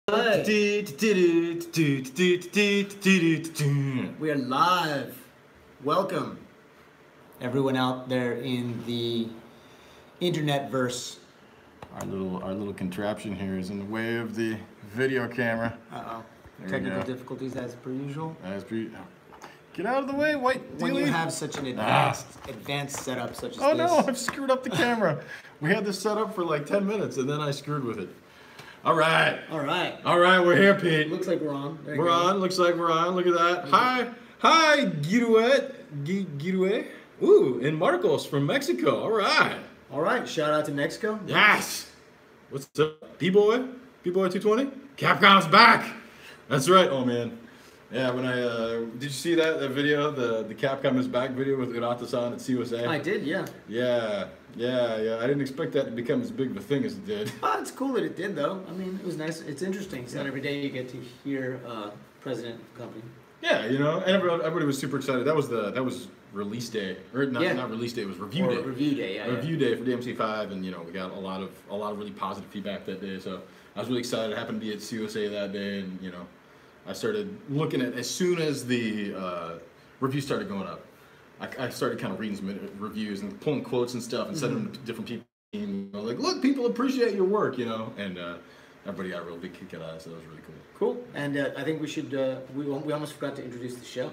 Right. We are live. Welcome, everyone out there in the internet verse. Our little contraption here is in the way of the video camera. Uh-oh. Technical difficulties as per usual. Get out of the way, white When you dilly. have such an advanced setup such as this. Oh no, I've screwed up the camera. We had this set up for like 10 minutes and then I screwed with it. All right, we're here, Pete. Looks like we're on. We're on, looks like we're on. Look at that. Hi, Guiruet. Ooh, and Marcos from Mexico. All right, shout out to Mexico. Yes. What's up, B-Boy 220? Capcom's back. That's right. Oh man. Yeah, when did you see that video, the Capcom is back video with Urata-san at CUSA? I did, yeah. Yeah. I didn't expect that to become as big of a thing as it did. Oh, it's cool that it did, though. I mean, it was nice. It's interesting. It's not every day you get to hear president of the company. Yeah, and everybody was super excited. That was release day, or not release day. It was review day. Review day, yeah. Review day for DMC5, and we got a lot of really positive feedback that day. So I was really excited. I happened to be at CUSA that day, and I started looking at as soon as the reviews started going up. I started kind of reading some reviews and pulling quotes and stuff and sending them to different people. Like, look, people appreciate your work, and everybody got a real big kick out of it, so that was really cool. Cool, and I think we should, we almost forgot to introduce the show.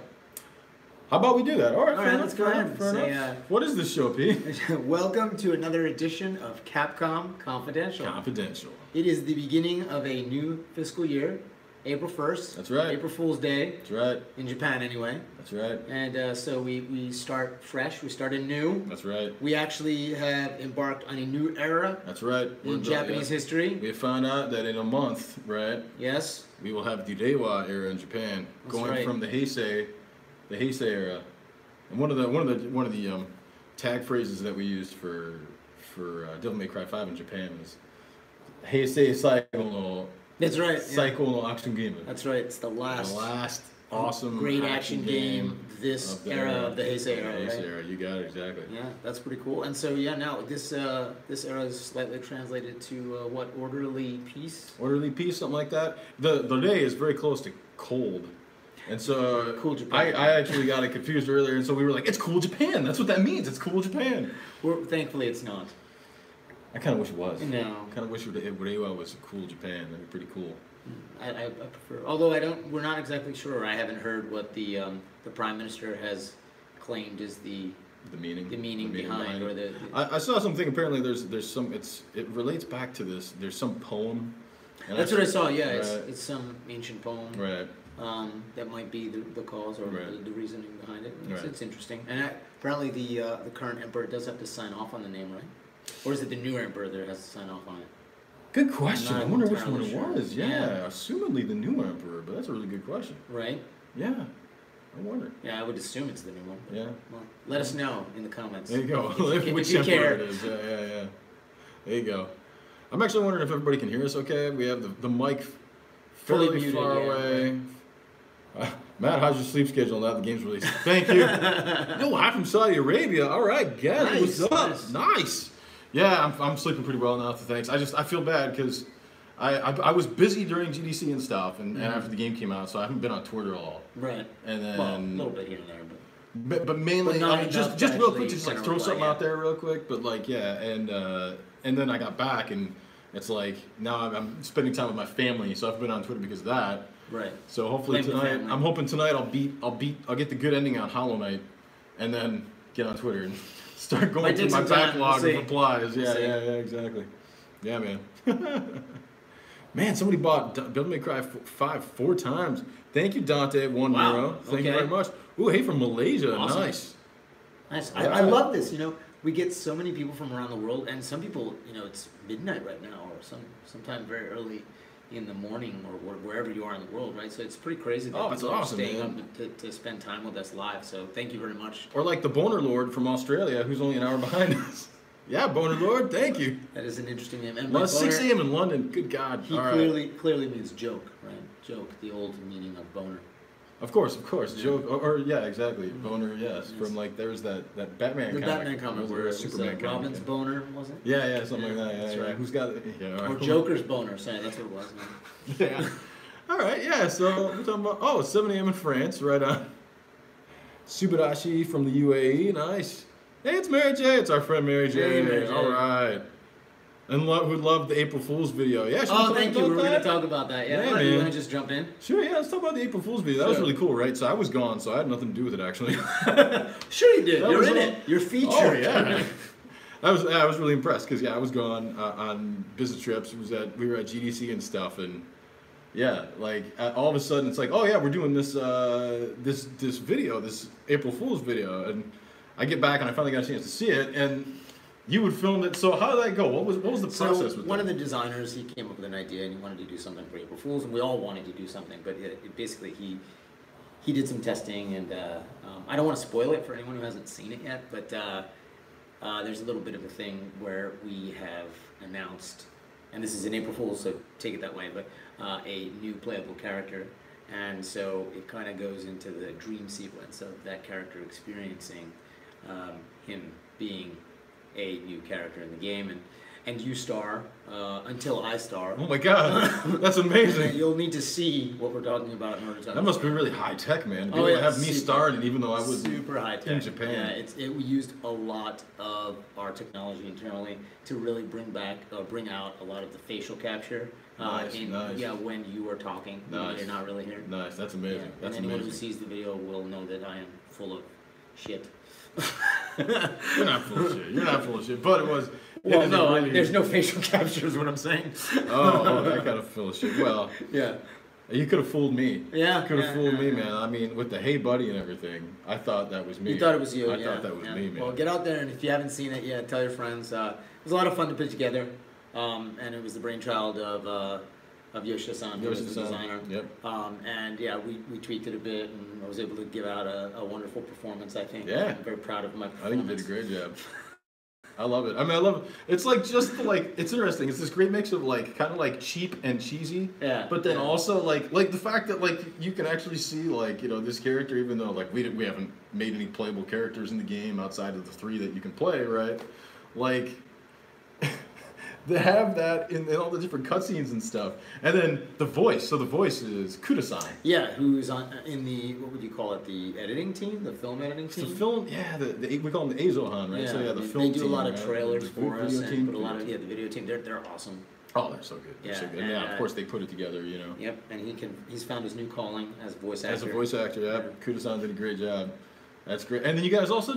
How about we do that? All right, let's go ahead and say, what is this show, Pete? Welcome to another edition of Capcom Confidential. It is the beginning of a new fiscal year. April 1st. That's right. April Fool's Day. That's right. In Japan, anyway. That's right. And so we start fresh. We start anew. That's right. We actually have embarked on a new era. That's right. In Japanese history. We found out that in a month, right? Yes. We will have the Reiwa era in Japan, going from the Heisei era. And one of the tag phrases that we used for Devil May Cry 5 in Japan is Heisei Saigo no. That's right. Psycho no action game. That's right. It's the last awesome great action game this era of the Heisei era. Heisei era. You got it exactly. Yeah, that's pretty cool. And so now this era is slightly translated to what, orderly peace? Orderly peace, something like that. The day is very close to cold. And so cool Japan. I actually got it confused earlier, and so we were like, it's cool Japan. That's what that means. It's cool Japan. Thankfully, it's not. I kind of wish it was. No. I kind of wish Reiwa was a cool Japan. That'd be pretty cool. I prefer, although we're not exactly sure. I haven't heard what the Prime Minister has claimed is the meaning behind or the I saw something. Apparently, there's some. It relates back to this. There's some poem. That's what I saw. Yeah, it's some ancient poem. Right. That might be the cause or the reasoning behind it. It's interesting. And apparently, the current emperor does have to sign off on the name, right? Or is it the new emperor that has to sign off on it? Good question. I wonder which one it was. Yeah, assumedly the new emperor, but that's a really good question. Right? Yeah, I wonder. Yeah, I would assume it's the new one. Yeah. Well, let us know in the comments. There you go. If you care. It is. Yeah. There you go. I'm actually wondering if everybody can hear us okay. We have the mic fairly far away. Right. Matt, how's your sleep schedule now the game's released? Thank you. Yo, I'm from Saudi Arabia. All right, guys, what's up? Nice. Yeah, I'm sleeping pretty well now, thanks. I feel bad because I was busy during GDC and stuff, and after the game came out, so I haven't been on Twitter at all. Right. And then a little bit here and there, but mainly just real quick, just like throw something out there real quick. But like and then I got back, and it's like now I'm spending time with my family, so I've been on Twitter because of that. Right. So hopefully tonight, I'm hoping tonight I'll get the good ending on Hollow Knight, and then get on Twitter and start going through my backlog of replies. Yeah, exactly. Yeah, man. Man, somebody bought Devil May Cry 5 4 times. Thank you, Dante. €1. Thank you very much. Ooh, hey, from Malaysia. Awesome. Nice. I love this. We get so many people from around the world, and some people, it's midnight right now, or sometime very early in the morning, or wherever you are in the world, right? So it's pretty crazy that people are staying up to spend time with us live. So thank you very much. Or like the Boner Lord from Australia, who's only an hour behind us. Yeah, Boner Lord, thank you. That is an interesting name. And well, 6 a.m. in London. Good God. He clearly means joke, right? Joke, the old meaning of boner. Of course, joke or yeah, exactly. Boner, yes. From like there was that Batman the comic. Batman comic where it was Robin's boner, was it? Yeah, something like that. That's right. Who's got it? Yeah, or Joker's boner? Sorry, that's what it was. Yeah. All right, yeah. So we're talking about 7 a.m. in France, right on. Subarashi from the UAE, nice. Hey, it's Mary J. It's our friend Mary J. Hey, Mary J. All right. And who loved the April Fool's video. Yeah, thank you. We're going to talk about that. Yeah, man. You want to just jump in? Sure, yeah. Let's talk about the April Fool's video. That was really cool, right? So I was gone, so I had nothing to do with it, actually. Sure you did. You're in it. You're featured. Oh, yeah. I was really impressed because, I was gone on business trips. We were at GDC and stuff, and yeah, like all of a sudden it's like, oh yeah, we're doing this this video, this April Fool's video, and I get back and I finally got a chance to see it, and you would film it. So how did that go? What was the process with one of the designers, he came up with an idea and he wanted to do something for April Fools, and we all wanted to do something, but basically he did some testing, and I don't want to spoil it for anyone who hasn't seen it yet, but there's a little bit of a thing where we have announced, and this is an April Fool's, so take it that way, but a new playable character, and so it kind of goes into the dream sequence of that character experiencing him being a new character in the game, and you star until I star. Oh my god, that's amazing! You'll need to see what we're talking about in order to. That must be really high tech, man. To be able to have me started, even though I was super high tech in Japan. Yeah, we used a lot of our technology internally to really bring out a lot of the facial capture. Nice. Yeah, when you are talking, when you're not really here. Nice, that's amazing. Yeah. That's anyone amazing. who sees the video will know that I am full of shit. You're not full of shit. You're not full of shit. But it was. Well, no, really... there's no facial capture, is what I'm saying. oh, that kind of full of shit. Well, yeah. You could have fooled me. Yeah. You could have fooled me, man. I mean, with the hey buddy and everything, I thought that was me. You thought it was you. I thought that was me, man. Well, get out there, and if you haven't seen it yet, tell your friends. It was a lot of fun to put together, and it was the brainchild of Yoshida-san, who was the designer. Yep. And yeah, we tweaked it a bit, and I was able to give out a wonderful performance, I think. Yeah. I'm very proud of my performance. I think you did a great job. I love it. I mean, I love it. It's like just like, it's interesting. It's this great mix of like kind of like cheap and cheesy. Yeah. But then also like the fact that like you can actually see like, this character, even though like we haven't made any playable characters in the game outside of the 3 that you can play, right? Like they have that in all the different cutscenes and stuff. And then the voice. So the voice is Kuda-san. Yeah, who's in the, what would you call it, the editing team? The film editing team? The film, yeah, we call them the Azohan, right? Yeah, so yeah, the film team. They do a lot of trailers for us, and put a lot of, the video team. They're awesome. Oh, they're so good. They're so good. And yeah, of course they put it together, Yep, and he's found his new calling as a voice actor. As a voice actor, yeah. Kuda-san did a great job. That's great. And then you guys also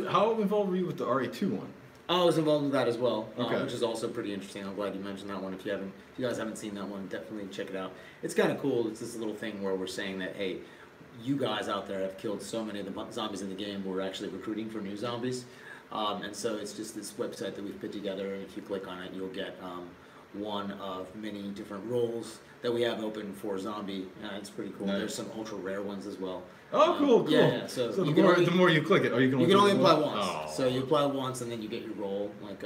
how involved were you with the RA2 one? I was involved with that as well, okay. Which is also pretty interesting. I'm glad you mentioned that one. If you guys haven't seen that one, definitely check it out. It's kind of cool. It's this little thing where we're saying that, hey, you guys out there have killed so many of the zombies in the game. We're actually recruiting for new zombies, and so it's just this website that we've put together. And if you click on it, you'll get one of many different roles that we have open for zombie. It's pretty cool. Nice. There's some ultra rare ones as well. Oh, cool. Yeah. So the more you click it, you can only apply once. Oh. So you apply once, and then you get your role. Like,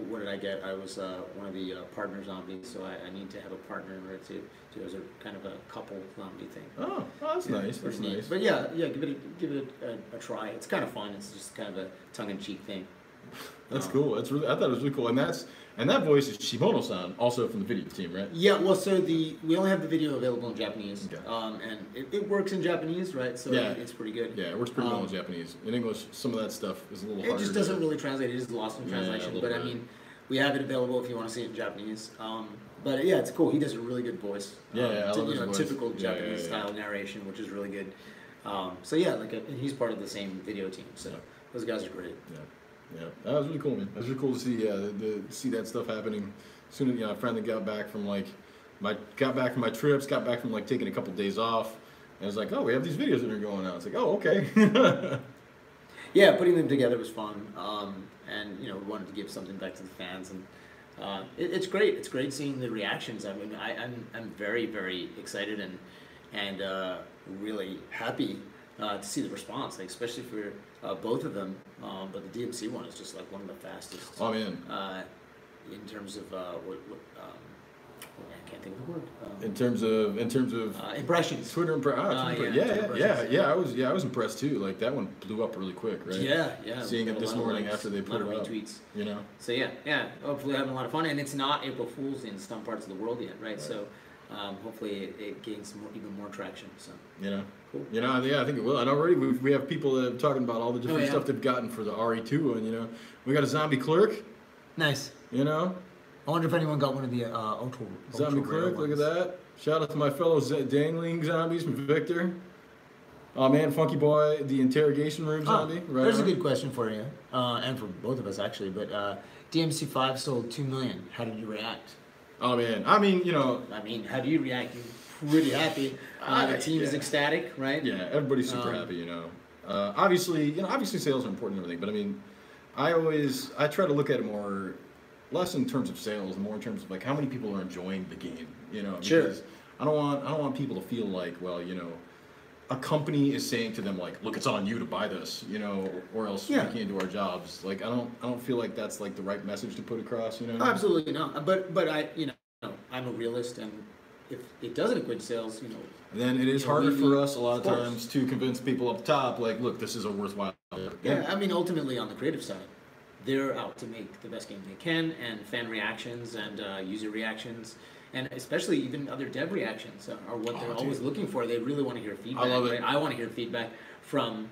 what did I get? I was one of the partner zombies, so I need to have a partner in order to do as a kind of a couple zombie thing. Oh, that's nice. That's nice. But yeah, give it a try. It's kind of fun. It's just kind of a tongue-in-cheek thing. That's cool. I thought it was really cool, and that voice is Shimono-san, also from the video team, right? Yeah. Well, so we only have the video available in Japanese, okay. And it works in Japanese, right? So yeah. It's pretty good. Yeah, it works pretty well in Japanese. In English, some of that stuff is a little harder. It just doesn't really translate. It is lost in translation. But bit. I mean, we have it available if you want to see it in Japanese. But yeah, it's cool. He does a really good voice. I love his voice. Typical Japanese style narration, which is really good. So yeah, and he's part of the same video team. So those guys are great. Yeah, that was really cool, man. That was really cool to see see that stuff happening. As soon as I finally got back from my trips, got back from like taking a couple days off, and I was like, oh, we have these videos that are going out. It's like, oh, okay. Yeah, putting them together was fun, and we wanted to give something back to the fans, and it's great. It's great seeing the reactions. I mean, I'm very, very excited and really happy to see the response, like, especially for both of them. But the DMC one is just like one of the fastest. Oh man. In terms of I can't think of the word. In terms of impressions. Twitter yeah. I was impressed too. Like that one blew up really quick, right? Yeah. Seeing it this morning after they put it up, retweets. You know. So yeah. Hopefully having a lot of fun, and it's not April Fool's in some parts of the world yet, right? So hopefully it gains even more traction. So cool. I think it will. And already we have people talking about all the different stuff they've gotten for the RE2, and we got a zombie clerk. Nice. I wonder if anyone got one of the zombie clerk. Look at that. Shout out to my fellow dangling zombies from Victor. Oh man, Funky Boy, the interrogation room zombie. Right. There's a good question for you, and for both of us actually. But DMC5 sold 2 million. How did you react? Oh man, I mean, how do you react? You're pretty happy. The team is ecstatic, right? Yeah, everybody's super happy. Obviously sales are important and everything, but I mean, I try to look at it more. Less in terms of sales, more in terms of like how many people are enjoying the game. Sure. I don't want people to feel like, a company is saying to them like, look, it's on you to buy this, or else we can't do our jobs. Like I don't feel like that's like the right message to put across. Absolutely not. But I I'm a realist, and if it doesn't equate to sales, then it is harder for us a lot of times to convince people up top like, look, this is a worthwhile. Yeah, I mean ultimately on the creative side, they're out to make the best game they can, and fan reactions and user reactions, and especially even other dev reactions are what they're always looking for. They really want to hear feedback. I love it. Right? I want to hear feedback from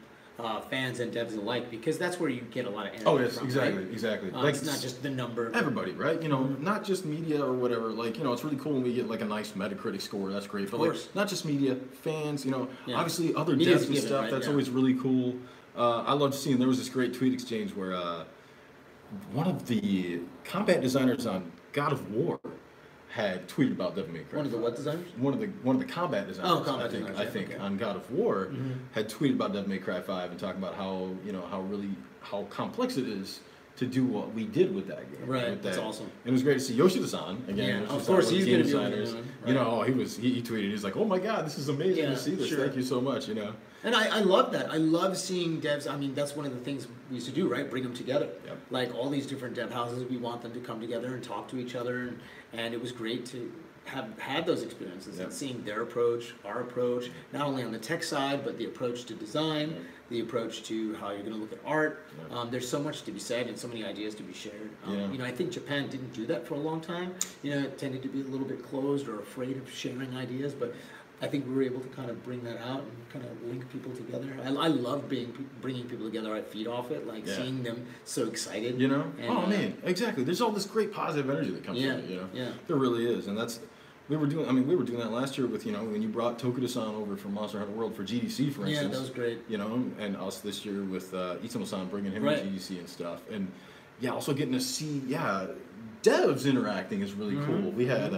fans and devs alike, because that's where you get a lot of energy. Oh yes, from, exactly, right? exactly. It's not just the number. Everybody, right? Not just media or whatever. Like it's really cool when we get like a nice Metacritic score. That's great. But like, not just media, fans. Obviously other devs and stuff. That's always really cool. I loved seeing. There was this great tweet exchange where. One of the combat designers on God of War had tweeted about Devil May Cry. One of the what designers? One of the combat designers. Oh, combat designers. I think on God of War had tweeted about Devil May Cry 5 and talking about how complex it is to do what we did with that game. Right, that's awesome. It was great to see Yoshida-san again. Yeah, of course, he's going to be designers. He tweeted. He's like, "Oh my God, this is amazing to see this. Sure. Thank you so much." And I love that. I love seeing devs. I mean, that's one of the things we used to do, right? Bring them together. Yep. Like all these different dev houses, we want them to come together and talk to each other, and it was great to have had those experiences and seeing their approach, our approach, not only on the tech side, but the approach to design, the approach to how you're going to look at art. There's so much to be said and so many ideas to be shared. I think Japan didn't do that for a long time. It tended to be a little bit closed or afraid of sharing ideas, but I think we were able to kind of bring that out and kind of link people together. I love bringing people together. I feed off it, seeing them so excited. And, man, exactly. There's all this great positive energy that comes from it. There really is, and that's we were doing that last year with when you brought Tokuda-san over from Monster Hunter World for GDC, for instance. Yeah, that was great. And us this year with Itsumo-san bringing him to GDC and stuff, and also getting to see devs interacting is really cool. We had.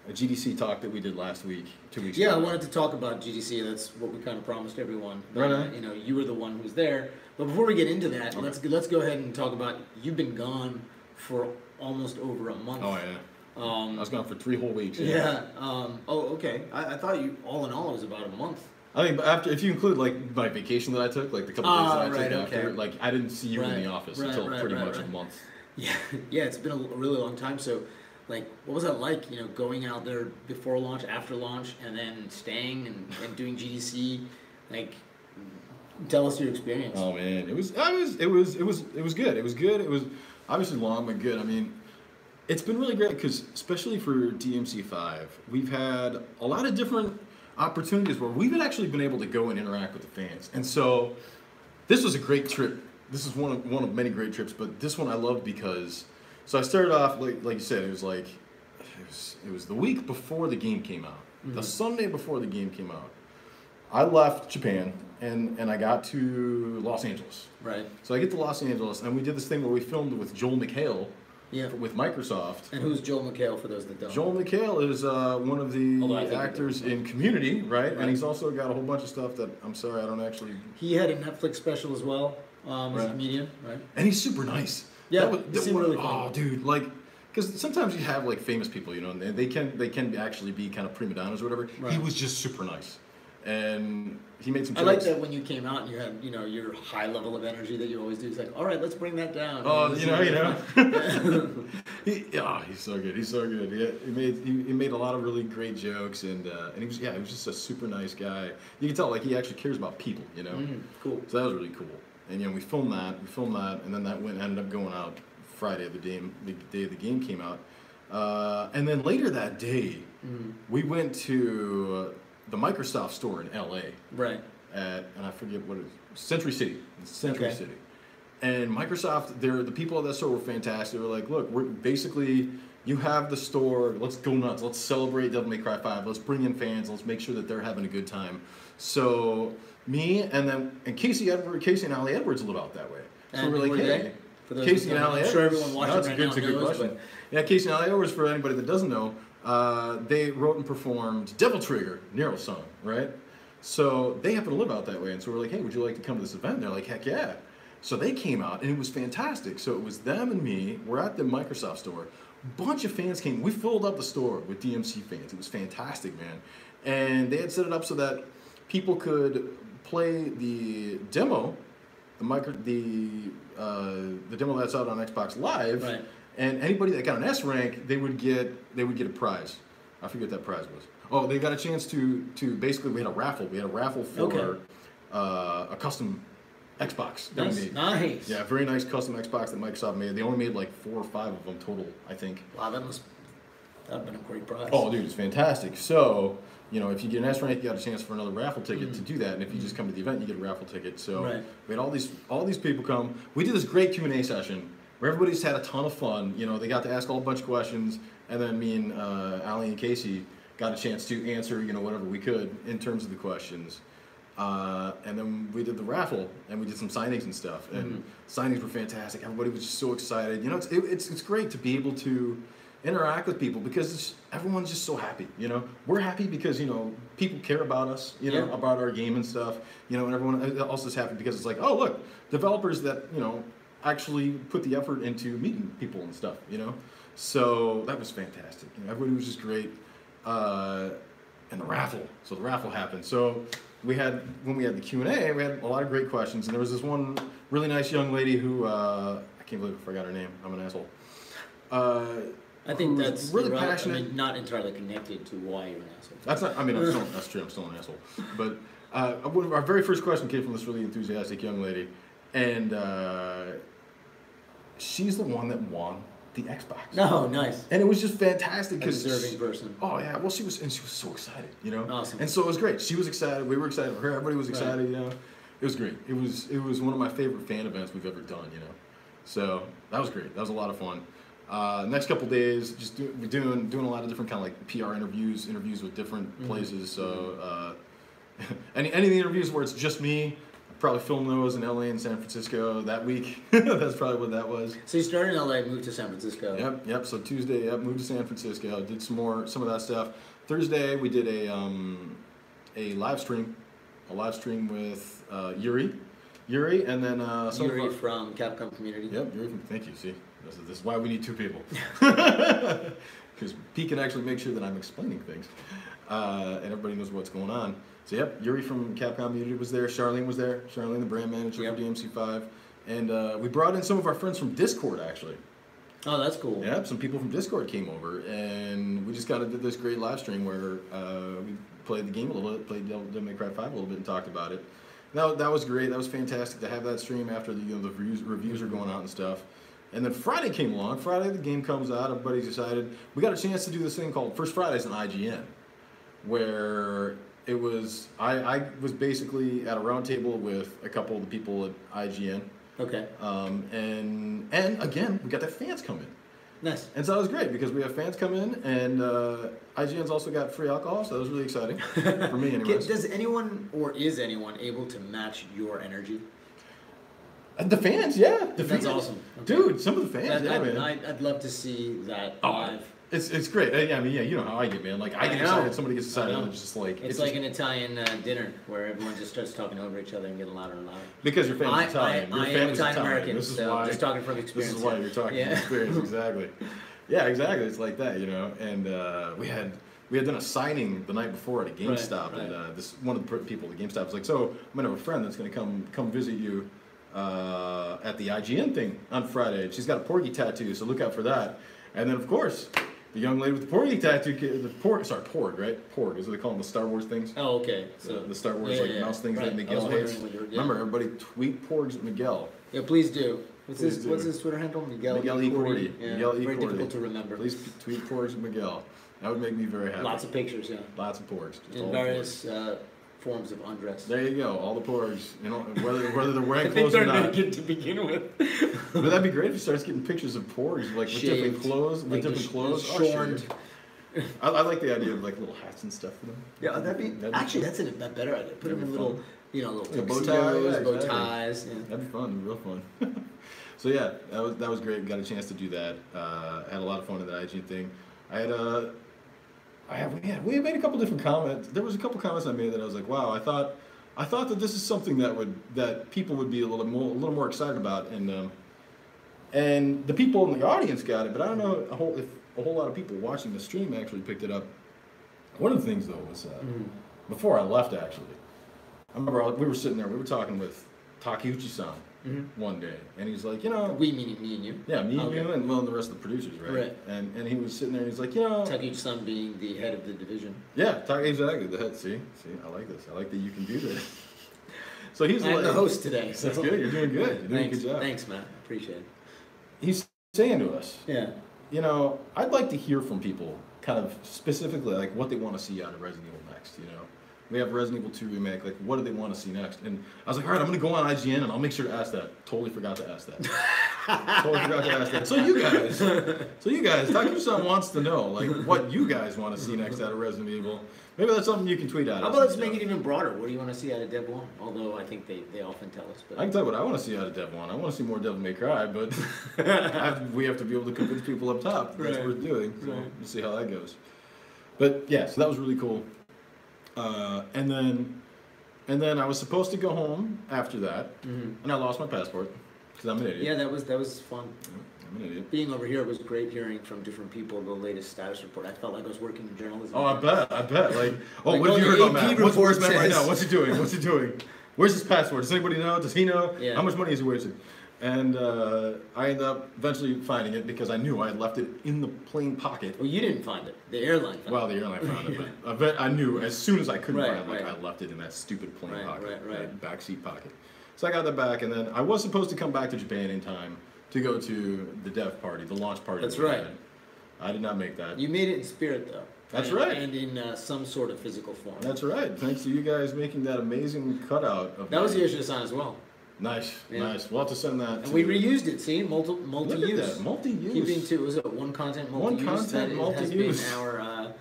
A GDC talk that we did last week, 2 weeks ago. Yeah, I wanted to talk about GDC. That's what we kind of promised everyone. But, you were the one who was there. But before we get into that, let's go ahead and talk about. You've been gone for almost over a month. Oh yeah. I was gone for 3 whole weeks. Yeah. Okay. I thought you all in all it was about a month. I think if you include like my vacation that I took, like the couple days that I took after, like I didn't see you in the office until pretty much a month. Yeah. It's been a really long time. So. Like, what was that like, going out there before launch, after launch, and then staying and doing GDC? Like, tell us your experience. Oh man, it was good. It was good. It was obviously long, but good. I mean, it's been really great because, especially for DMC5, we've had a lot of different opportunities where we've actually been able to go and interact with the fans. And so, this was a great trip. This is one of many great trips, but this one I loved because. So I started off like you said. It was the week before the game came out. The Sunday before the game came out, I left Japan and I got to Los Angeles. Right. So I get to Los Angeles and we did this thing where we filmed with Joel McHale. With Microsoft. And who's Joel McHale for those that don't? Joel McHale is one of the actors in Community, right? And he's also got a whole bunch of stuff that I'm sorry I don't actually. He had a Netflix special as well as a comedian, right? And he's super nice. Yeah, it seemed really fun. Oh, dude, because sometimes you have famous people, and they can actually be kind of prima donnas or whatever. Right. He was just super nice, and he made some jokes. I like that when you came out and you had, your high level of energy that you always do. It's like, all right, let's bring that down. Oh, you know. He's so good. He's so good. He made a lot of really great jokes, and he was just a super nice guy. You can tell like he actually cares about people, Cool. So that was really cool. And we filmed that, and then that ended up going out Friday, the day the game came out. And then later that day, we went to the Microsoft store in LA. Right. And I forget what it is. Century City. Century City. And Microsoft, the people at that store were fantastic. They were like, look, you have the store. Let's go nuts. Let's celebrate Devil May Cry 5. Let's bring in fans. Let's make sure that they're having a good time. So me and Casey and Allie Edwards live out that way. So and we're like, hey. Casey and Allie Edwards. I'm sure everyone watching right now that's a good question. But... Yeah, Casey and Allie Edwards, for anybody that doesn't know, they wrote and performed Devil Trigger, Nero's song, right? So they happen to live out that way, and so we're like, hey, would you like to come to this event? And they're like, heck yeah. So they came out, and it was fantastic. So it was them and me. We're at the Microsoft store. A bunch of fans came. We filled up the store with DMC fans. It was fantastic, man. And they had set it up so that people could play the demo, the demo that's out on Xbox Live, right. And anybody that got an S rank, they would get a prize. I forget what that prize was. Oh, they got a chance to basically, we had a raffle. We had a raffle for a custom Xbox that we made. Nice. Yeah, very nice custom Xbox that Microsoft made. They only made like 4 or 5 of them total, I think. Wow, that'd have been a great prize. Oh, dude, it's fantastic. So, if you get an S rank, you got a chance for another raffle ticket to do that. And if you just come to the event, you get a raffle ticket. So we had all these people come. We did this great Q&A session where everybody's had a ton of fun. They got to ask a bunch of questions, and then me and Allie and Casey got a chance to answer, whatever we could in terms of the questions. And then we did the raffle, and we did some signings and stuff. And signings were fantastic. Everybody was just so excited. It's great to be able to interact with people because everyone's just so happy. We're happy because people care about us. About our game and stuff. And everyone else is happy because it's like, oh look, developers that actually put the effort into meeting people and stuff. So that was fantastic. Everybody was just great. And the raffle. So the raffle happened. So when we had the Q&A, we had a lot of great questions, and there was this one really nice young lady who I can't believe I forgot her name. I'm an asshole. I think that's really passionate. I mean, not entirely connected to why you're an asshole. That's not. I mean, that's true. I'm still an asshole. But our very first question came from this really enthusiastic young lady, and she's the one that won the Xbox. Oh, nice. And it was just fantastic because deserving person. Oh yeah, well she was so excited, Awesome. And so it was great. She was excited. We were excited for her. Everybody was excited, It was great. It was one of my favorite fan events we've ever done, So that was great. That was a lot of fun. Next couple days, just doing a lot of different kind of like PR interviews with different places. So any of the interviews where it's just me. Probably film those in LA and San Francisco that week. That's probably what that was. So you started in LA, moved to San Francisco. Yep. So Tuesday, moved to San Francisco. Did some of that stuff. Thursday we did a live stream with Yuri, and then Yuri from Capcom Community. Yep, Yuri from. Thank you. See, this is why we need 2 people. Because Pete can actually make sure that I'm explaining things, and everybody knows what's going on. So yep, Yuri from Capcom Community was there. Charlene was there. Charlene, the brand manager for DMC5, and we brought in some of our friends from Discord actually. Oh, that's cool. Yep, some people from Discord came over, and we just did this great live stream where we played the game a little bit, played Devil May Cry 5 a little bit, and talked about it. That was great. That was fantastic to have that stream after the reviews are going out and stuff. And then Friday came along. Friday the game comes out. Everybody's excited. We got a chance to do this thing called First Fridays on IGN, where it was I was basically at a round table with a couple of the people at IGN. Okay. And again, we got the fans come in. Nice. And so that was great because we have fans come in, and IGN's also got free alcohol, so that was really exciting for me anyways. Does anyone or is anyone able to match your energy? The fans, yeah. That's awesome. Okay. Dude, some of the fans, man. I'd love to see that live. It's great. I mean, you know how I get, man. Like, I get excited, somebody gets excited, and it's just like... It's like an Italian dinner where everyone just starts talking over each other and getting louder and louder. Because your family's Italian. Your family's Italian-American, this is why, just talking from experience. This is why you're talking from experience, exactly. Yeah, exactly. It's like that, And we had we had done a signing the night before at a GameStop, right. and this one of the people at GameStop was like, "So I'm gonna have a friend that's gonna come visit you at the IGN thing on Friday. And she's got a Porgy tattoo, so look out for that." And then of course, the young lady with the Porgy tattoo, Porg, right? Porg is what they call them, the Star Wars things. Oh, okay. So the Star Wars mouse things that Miguel hates. Remember, everybody tweet Porgs at Miguel. Yeah, please do. What's his Twitter handle? Miguel E. Cordy. Yeah, Miguel E. very Cordy. difficult to remember. Please tweet Porgs at Miguel. That would make me very happy. Lots of pictures, yeah. Lots of Porgs. In various forms of undress. There you go, all the Porgs. You know, whether they're wearing I think clothes or they're not. naked to begin with. But that'd be great if he starts getting pictures of Porgs, like with different clothes, Shorn. I like the idea of like little hats and stuff for them. Yeah, that'd be that's a better idea. Put them in little, little bow ties. Yeah. That'd be fun, real fun. So yeah, that was great. Got a chance to do that. Had a lot of fun in the IG thing. We made a couple different comments. There was a couple comments I made that I was like, wow, I thought that this is something that people would be a little more excited about, and the people in the audience got it, but I don't know if a whole lot of people watching the stream actually picked it up. One of the things though was before I left, actually, I remember we were sitting there, we were talking with Takeuchi-san one day, and he's like, we meaning me and you. Yeah, me and you, and the rest of the producers, right? And he was sitting there, and he's like, Takeuchi-san being the head of the division. Yeah, exactly, the head. See, I like this. I like that you can do this. So he's I'm the host today. So. That's good. You're doing good. You're doing a good job. Thanks, man. Appreciate it. He's saying to us, yeah, I'd like to hear from people, kind of specifically, like what they want to see out of Resident Evil next. We have Resident Evil 2 remake. Like, what do they want to see next? And I was like, all right, I'm going to go on IGN and I'll make sure to ask that. Totally forgot to ask that. Totally forgot to ask that. So you guys, Takeuchi-san wants to know, like, what you guys want to see next out of Resident Evil. Maybe that's something you can tweet out. How about let's make it even broader? What do you want to see out of Dev 1? Although I think they often tell us. But I can tell you what I want to see out of Dev 1. I want to see more Devil May Cry, but we have to be able to convince people up top that that's worth doing. So we'll see how that goes. But yeah, so that was really cool. And then I was supposed to go home after that, and I lost my passport because I'm an idiot. Yeah, that was fun. I'm an idiot. Being over here, it was great hearing from different people the latest status report. I felt like I was working in journalism. Oh, I bet. Like, what have you heard about Matt? Where's Matt right now? What's he doing? Where's his passport? Does anybody know? Does he know? Yeah. How much money is he wasting? And I ended up eventually finding it because I knew I had left it in the plane pocket. Well, you didn't find it. The airline found it. Well, the airline found it, but I knew as soon as I couldn't find it, I left it in that stupid plane pocket, that backseat pocket. So I got that back, and then I was supposed to come back to Japan in time to go to the dev party, the launch party. That's right. I did not make that. You made it in spirit, though. That's right. And in some sort of physical form. That's right. Thanks to you guys making that amazing cutout of that was Yoshida-san as well. Nice. We'll have to send that. And we reused it. See, multi-use. Look at that. Multi-use. Keeping to was it one content multi-use? One content multi-use. Has been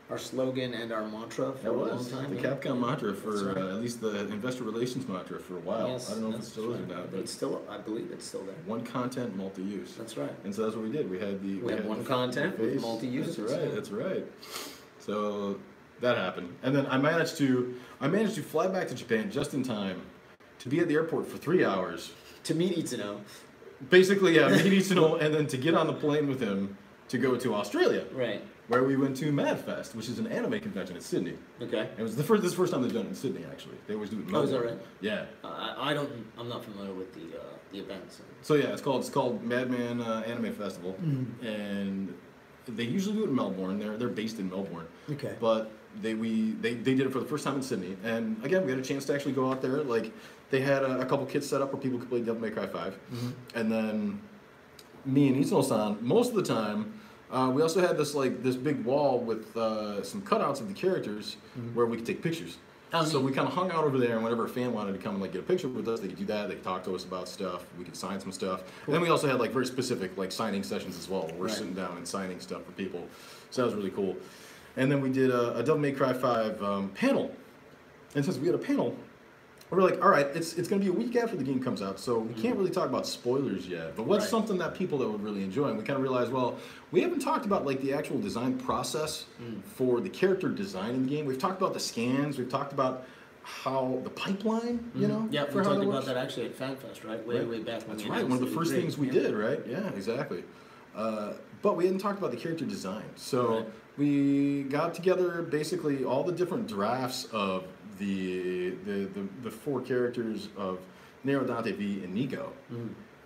our slogan and our mantra for a long time. The Capcom mantra for at least the investor relations mantra for a while. Yes, I don't know if it still is or not, but it's still. I believe it's still there. One content multi-use. That's right. And so that's what we did. We had one content with multi-use. That's right. So that happened, and then I managed to fly back to Japan just in time to be at the airport for 3 hours. To meet Itsuno. Basically, yeah, meet Itsuno, and then to get on the plane with him to go to Australia. Right. Where we went to MadFest, which is an anime convention in Sydney. Okay. It was this is the first time they've done it in Sydney, actually. They always do it in Melbourne. Oh, is that right? Yeah. I'm not familiar with the events. So yeah, it's called Madman Anime Festival, and they usually do it in Melbourne. They're based in Melbourne. Okay. But they did it for the first time in Sydney, and again we had a chance to actually go out there. Like they had a couple kits set up where people could play Devil May Cry 5, and then me and Itsuno-san most of the time. We also had this big wall with some cutouts of the characters where we could take pictures. So we kind of hung out over there, and whenever a fan wanted to come and get a picture with us, they could do that. They could talk to us about stuff. We could sign some stuff. Cool. And then we also had very specific signing sessions as well, where we're sitting down and signing stuff for people. So that was really cool. And then we did a Devil May Cry 5 panel. And since we had a panel, we were like, all right, it's going to be a week after the game comes out, so we can't really talk about spoilers yet. But what's something that people that would really enjoy? And we kind of realized, well, we haven't talked about the actual design process for the character design in the game. We've talked about the scans. We've talked about how the pipeline, Yeah, we talked about that actually at FanFest, right? Way back when. That's right. One of the first things we did, right? Yeah, exactly. But we hadn't talked about the character design. So we got together basically all the different drafts of the 4 characters of Nero, Dante, V, and Nico.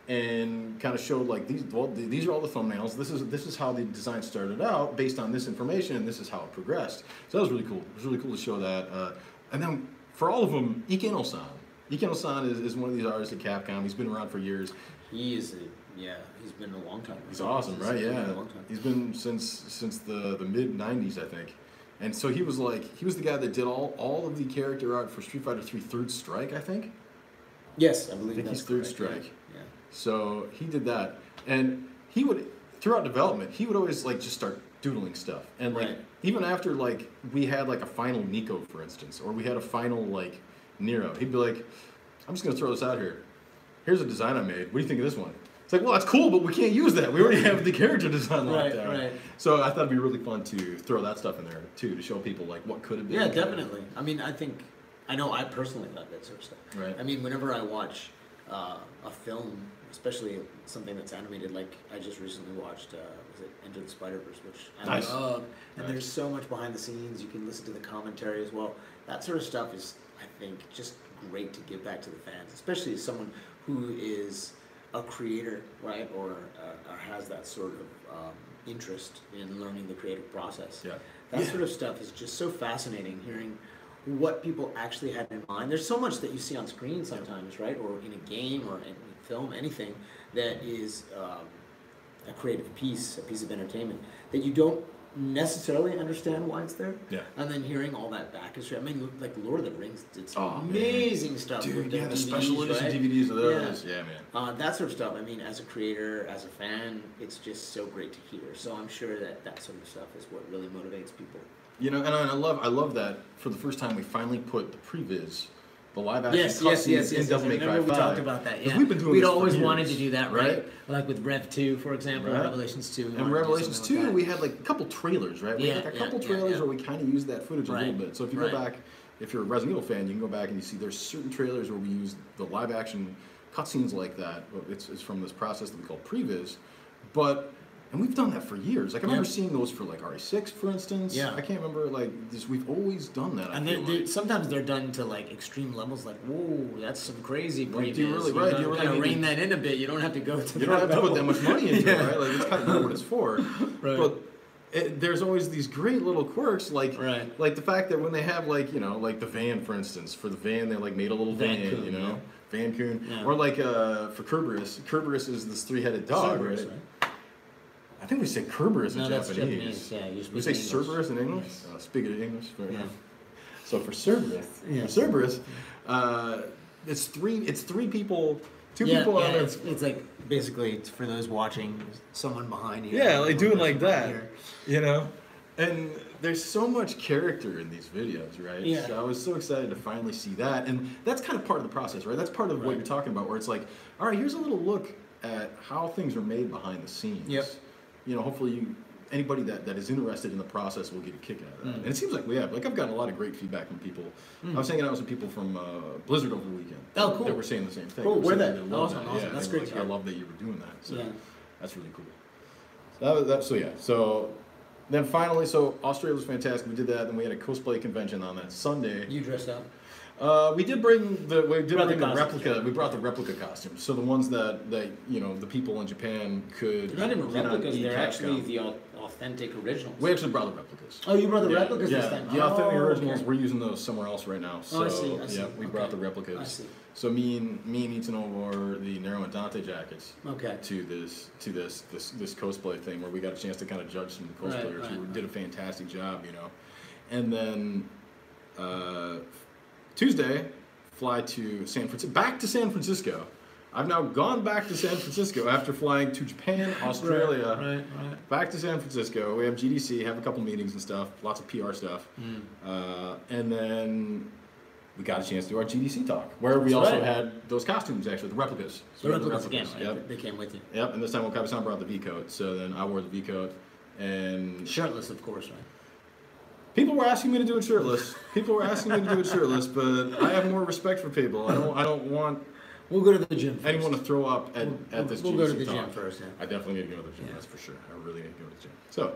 And kind of showed like these are all the thumbnails. This is how the design started out based on this information, and this is how it progressed. So that was really cool. It was really cool to show that. And then for all of them, Ikeno-san. Ikeno-san is one of these artists at Capcom. He's been around for years. He's been a long time. He's awesome, right? Yeah, he's been since the mid '90s, I think. And so he was the guy that did all of the character art for Street Fighter 3 Third Strike, I think. Yes, I believe that's he's Third correct. Strike. Yeah. So he did that, and he would throughout development he would always like just start doodling stuff, and like even after like we had like a final Nico, for instance, or we had a final like Nero, he'd be like, I'm just gonna throw this out here. Here's a design I made. What do you think of this one? It's like, well, that's cool, but we can't use that. We already have the character design locked down. Right. So I thought it'd be really fun to throw that stuff in there too, to show people like what could have been. Yeah, definitely. I mean, I know I personally love that sort of stuff. Right. I mean, whenever I watch a film, especially something that's animated, like I just recently watched, was it Enter the Spider-Verse, which I love. And there's so much behind the scenes. You can listen to the commentary as well. That sort of stuff is, I think, just great to give back to the fans, especially as someone who is a creator, right, or has that sort of interest in learning the creative process. Yeah. That sort of stuff is just so fascinating, hearing what people actually had in mind. There's so much that you see on screen sometimes, right, or in a game or in a film, anything that is a creative piece, a piece of entertainment that you don't necessarily understand why it's there. Yeah. And then hearing all that back history. I mean, like Lord of the Rings did some amazing stuff. Dude, with the DVDs, special edition right? DVDs of those. Yeah, man. That sort of stuff. I mean, as a creator, as a fan, it's just so great to hear. So I'm sure that sort of stuff is what really motivates people. You know, and I love that for the first time we finally put the previs, the live action yes, in Devil May Cry 5. We talked about that. Yeah, we'd always years, wanted to do that, right? Like with Rev 2, for example, right? Revelations 2. And Revelations 2, we had like a couple trailers, right? We had like a couple trailers where we kind of used that footage a little bit. So if you go back, if you're a Resident Evil fan, you can go back and you see there's certain trailers where we use the live action cutscenes like that. It's from this process that we call previs, and we've done that for years. Like I remember seeing those for like RE6, for instance. Yeah. I can't remember like this. We've always done that. And sometimes they're done to like extreme levels. Like, whoa, that's some crazy previs. Do you really kind of rein that in a bit. You don't have to go to. You don't have to put that much money into it, right? Like it's kind of not what it's for. But there's always these great little quirks, like the fact that when they have like like the van, for instance, for the van they like made a little van, Van Coon, or like for Kerberos. Kerberos is this 3-headed dog, right? I think we say Kerberos in Japanese. Yeah, we say Cerberus in English. Yes. Speaking of English, so for Cerberus, it's three people, two people on it. It's like basically for those watching, someone behind you. Yeah, like doing like that, And there's so much character in these videos, right? Yeah. So I was so excited to finally see that, and that's kind of part of the process, right? That's part of what you're talking about, where it's like, all right, here's a little look at how things are made behind the scenes. Yep. Hopefully anybody that is interested in the process will get a kick out of that. And it seems like we have. Like I've gotten a lot of great feedback from people. I was hanging out with some people from Blizzard over the weekend. Oh, cool. That were saying the same thing. Cool. Where that? Awesome. Yeah, that's great. I love that you were doing that. So that's really cool. So then finally, Australia was fantastic. We did that. Then we had a cosplay convention on that Sunday. You dressed up? We did bring the replica. We brought the replica costumes. So the ones that the people in Japan could. They're not even replicas. They're actually the authentic originals. We actually brought the replicas. Oh, you brought the replicas this time. The authentic originals. We're using those somewhere else right now. So I see. we brought the replicas. I see. So me and Itano wore the Nero and Dante jackets. Okay. To this cosplay thing where we got a chance to kind of judge some cosplayers who did a fantastic job, and then. Tuesday, fly to back to San Francisco. I've now gone back to San Francisco after flying to Japan, Australia, back to San Francisco. We have GDC, have a couple meetings and stuff, lots of PR stuff. And then we got a chance to do our GDC talk, where we also had those costumes, actually, the replicas. So the replicas again, yep. They came with you. Yep, and this time Okabe-san brought the V-coat, so then I wore the V-coat. And shirtless, of course, right? People were asking me to do it shirtless. But I have more respect for people. I don't want We'll go to the gym first. Anyone to throw up at this GDC We'll go to the talk, gym first, yeah. I definitely need to go to the gym, Yeah. that's for sure. I really need to go to the gym. So,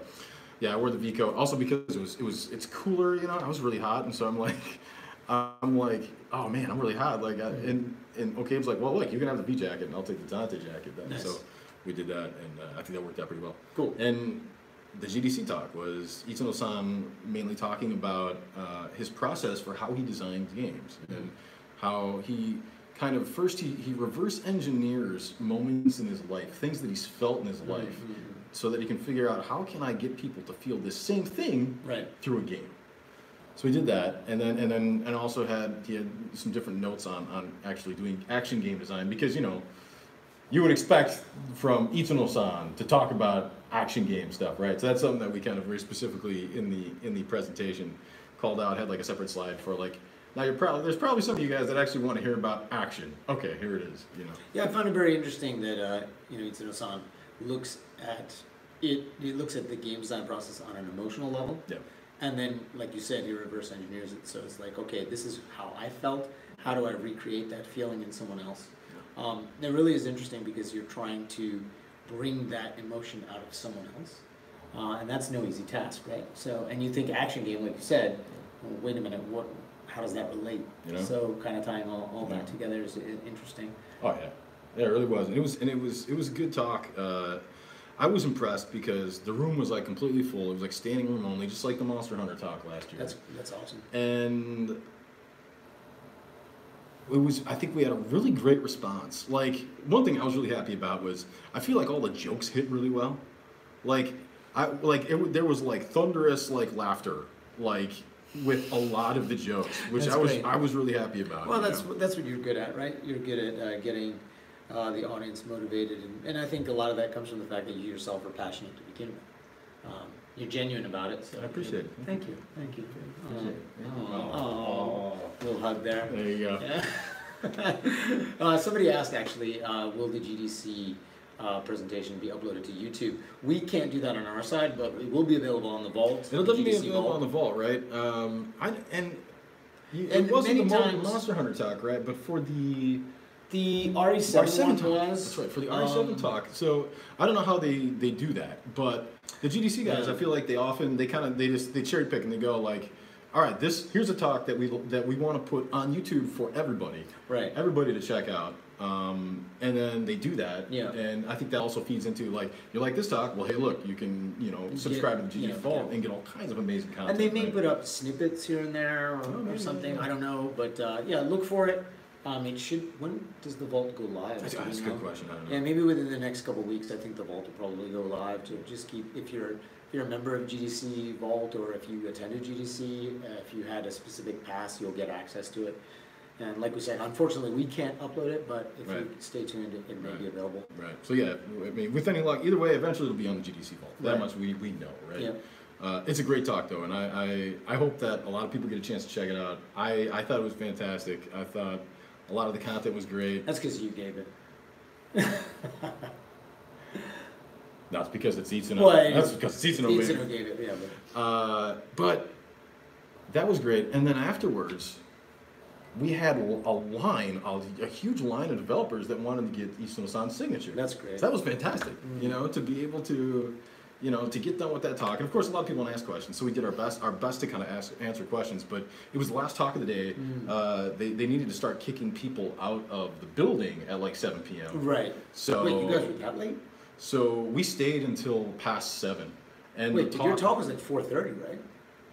yeah, I wore the V coat. Also because it's cooler, you know. I was really hot, and so I'm like, oh man, I'm really hot. Like, and O'Cabe's like, well, look, you can have the V jacket, and I'll take the Dante jacket then. Nice. So we did that, and I think that worked out pretty well. Cool. And the GDC talk was Itsuno-san mainly talking about his process for how he designs games and how he kind of first he reverse engineers moments in his life, things that he's felt in his life, so that he can figure out how can I get people to feel the same thing through a game. So he did that, and also he had some different notes on actually doing action game design, because you know you would expect from Itsuno-san to talk about action game stuff, right? So that's something that we kind of very specifically in the presentation called out, had like a separate slide for like, now there's probably some of you guys that actually want to hear about action. Okay, here it is, you know. Yeah, I found it very interesting that Itsuno-san looks at it. He looks at the game design process on an emotional level. Yeah. And then, like you said, he reverse engineers it. So it's like, okay, this is how I felt. How do I recreate that feeling in someone else? It really is interesting because you're trying to bring that emotion out of someone else. And that's no easy task, right? So, and you think action game, like you said, well, wait a minute, how does that relate? You know? So kind of tying all that together is interesting. Oh yeah, it really was. And it was a good talk. I was impressed because the room was like completely full. It was like standing room only, just like the Monster Hunter talk last year. That's awesome. And I think we had a really great response. Like, one thing I was really happy about was I feel like all the jokes hit really well. Like, there was like thunderous like laughter, like with a lot of the jokes, which I was really happy about. Well, that's what you're good at, right? You're good at getting the audience motivated, and I think a lot of that comes from the fact that you yourself are passionate to begin with. You're genuine about it. So I appreciate it. Thank you. Oh, little hug there. There you go. Yeah. Somebody asked actually, will the GDC presentation be uploaded to YouTube? We can't do that on our side, but it will be available on the Vault. It'll definitely be available on the Vault, right? It wasn't the Monster Hunter talk, right? But for the RE7 talk. was. That's right, for the RE7 talk. So I don't know how they do that, but the GDC guys, I feel like they cherry pick and they go like, all right, here's a talk that we want to put on YouTube for everybody, right? Everybody to check out, and then they do that, yeah. And I think that also feeds into like, you like this talk, well, hey, look, you can subscribe to the GDC Vault and get all kinds of amazing content. And they may put up snippets here and there or something. I don't know, but look for it. It should. When does the Vault go live? That's a good question. I don't know. Yeah, maybe within the next couple of weeks. I think the Vault will probably go live. To just keep, if you're a member of GDC Vault, or if you attended GDC, if you had a specific pass, you'll get access to it. And like we said, unfortunately, we can't upload it, but if you stay tuned, it may be available. Right. So yeah, I mean, with any luck, either way, eventually it'll be on the GDC Vault. That much we know, right? Yeah. It's a great talk though, and I hope that a lot of people get a chance to check it out. I thought it was fantastic. I thought a lot of the content was great. That's because you gave it. No, it's because it's Itsuno. Well, that's because it's Itsuno. Itsuno gave it, yeah. But that was great. And then afterwards, we had a huge line of developers that wanted to get Itsuno-san's signature. That's great. So that was fantastic. To be able to, to get done with that talk. And of course, a lot of people want to ask questions, so we did our best to kind of answer questions. But it was the last talk of the day. They needed to start kicking people out of the building at like 7 p.m. Right. So wait, you guys were that late? So we stayed until past 7. And wait, your talk was at 4:30, right?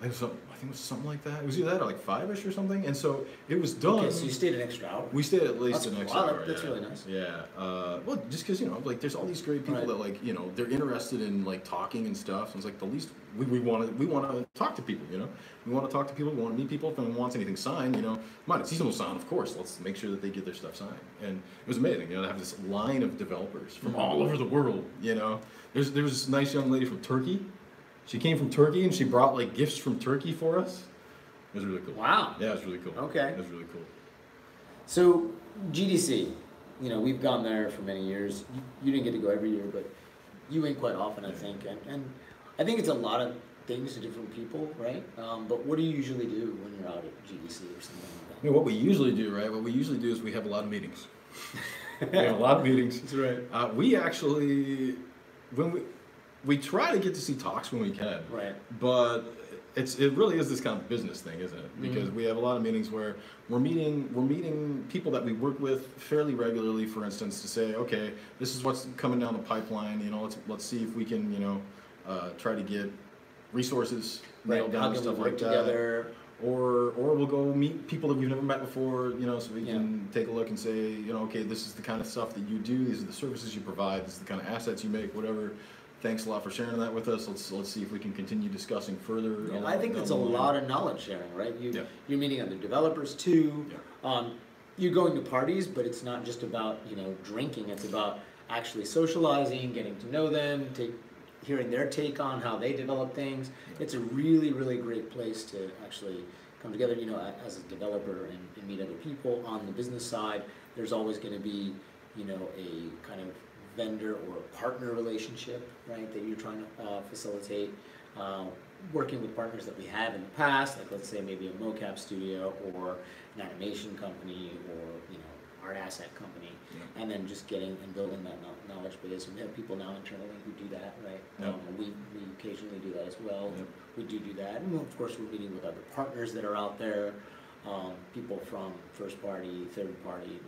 I think it was something like that. It was either that or like 5-ish or something. And so it was done. Okay, so you stayed an extra hour. We stayed at least an extra hour. That's really nice. Yeah. Well, just because like there's all these great people that like they're interested in like talking and stuff. So it's like the least we want to talk to people. We want to talk to people. We want to meet people. If anyone wants anything signed, come on, it's Itsuno-san, of course. Let's make sure that they get their stuff signed. And it was amazing. To have this line of developers from all over the world. There was this nice young lady from Turkey. She came from Turkey and she brought like gifts from Turkey for us. It was really cool. Wow. Yeah, it was really cool. Okay. It was really cool. So GDC, we've gone there for many years. You didn't get to go every year, but you went quite often, I think. And I think it's a lot of things to different people, right? But what do you usually do when you're out at GDC or something like that? What we usually do, right? What we usually do is we have a lot of meetings. We have a lot of meetings. That's right. We actually, when we try to get to see talks when we can. Right. But it really is this kind of business thing, isn't it? Because we have a lot of meetings where we're meeting people that we work with fairly regularly, for instance, to say, okay, this is what's coming down the pipeline. You know, let's see if we can, you know, try to get resources nailed down and stuff like that. Or we'll go meet people that we've never met before, you know, so we can take a look and say, you know, okay, this is the kind of stuff that you do, these are the services you provide, this is the kind of assets you make, whatever. Thanks a lot for sharing that with us. Let's see if we can continue discussing further. Yeah, I think that's a lot of knowledge sharing, right? You're meeting other developers too. Yeah. You're going to parties, but it's not just about, you know, drinking. It's about actually socializing, getting to know them, hearing their take on how they develop things. It's a really, really great place to actually come together, you know, as a developer and meet other people. On the business side, there's always going to be, you know, a kind of vendor or partner relationship, right, that you're trying to facilitate. Working with partners that we have in the past, like let's say maybe a mocap studio or an animation company or, you know, art asset company, and then just getting and building that knowledge base. We have people now internally who do that, right? We occasionally do that as well. We do that, and of course we're meeting with other partners that are out there, people from first party, third party,